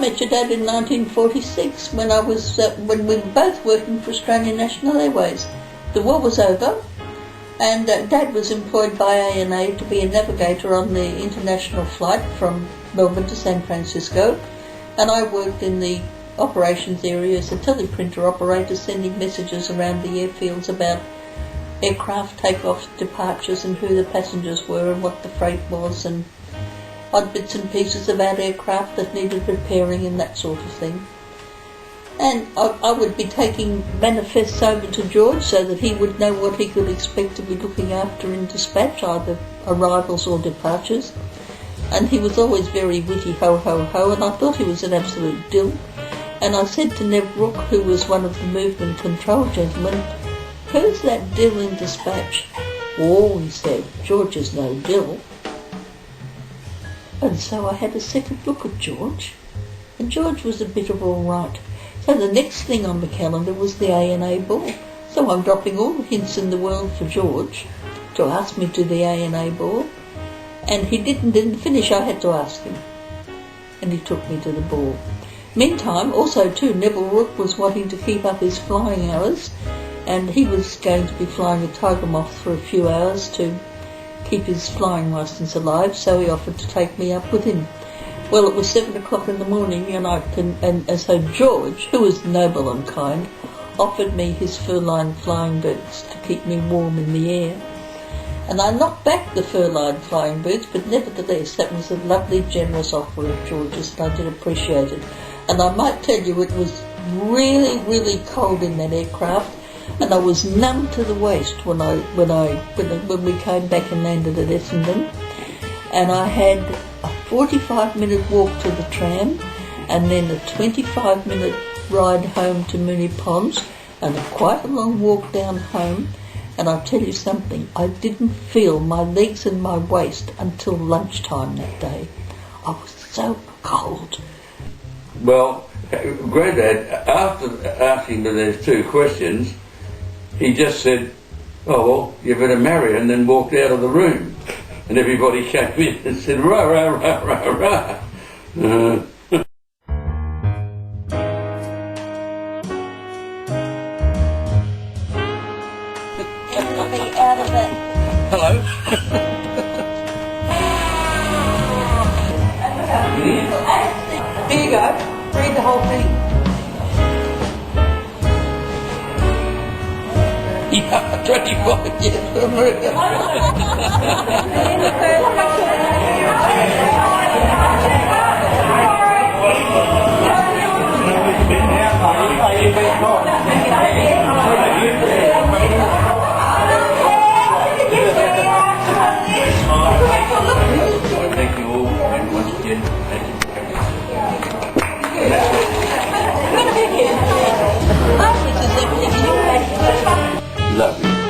met your dad in 1946 when when we were both working for Australian National Airways. The war was over, and Dad was employed by ANA to be a navigator on the international flight from Melbourne to San Francisco, and I worked in the operations area as a teleprinter operator, sending messages around the airfields about aircraft takeoffs, departures, and who the passengers were and what the freight was, and odd bits and pieces about aircraft that needed repairing and that sort of thing. And I would be taking manifests over to George so that he would know what he could expect to be looking after in dispatch, either arrivals or departures. And he was always very witty, ho, ho, ho, and I thought he was an absolute dill. And I said to Nev Rook, who was one of the movement control gentlemen, "Who's that dill in dispatch?" "Oh," he said, "George is no dill." And so I had a second look at George, and George was a bit of all right. So the next thing on the calendar was the ANA ball. So I'm dropping all the hints in the world for George to ask me to the ANA ball, and he didn't finish. I had to ask him, and he took me to the ball. Meantime, also too, Neville Rook was wanting to keep up his flying hours, and he was going to be flying a Tiger Moth for a few hours to keep his flying licence alive, so he offered to take me up with him. Well, it was 7 o'clock in the morning, and so George, who was noble and kind, offered me his fur-lined flying boots to keep me warm in the air. And I knocked back the fur-lined flying boots, but nevertheless that was a lovely, generous offer of George's, and I did appreciate it. And I might tell you it was really, really cold in that aircraft, and I was numb to the waist when we came back and landed at Essendon. And I had a 45-minute walk to the tram, and then a 25-minute ride home to Moonee Ponds, and quite a long walk down home. And I'll tell you something, I didn't feel my legs and my waist until lunchtime that day. I was so cold. Well, Grandad, after asking me those two questions, he just said, "Oh, well, you better marry," and then walked out of the room. And everybody came in and said, "Rah, rah, rah, rah, rah." Nothing out of it. Hello. Here you go. Read the whole thing. Yeah, 25 years for murder. Thank you all, and once again, thank you for coming. Love you.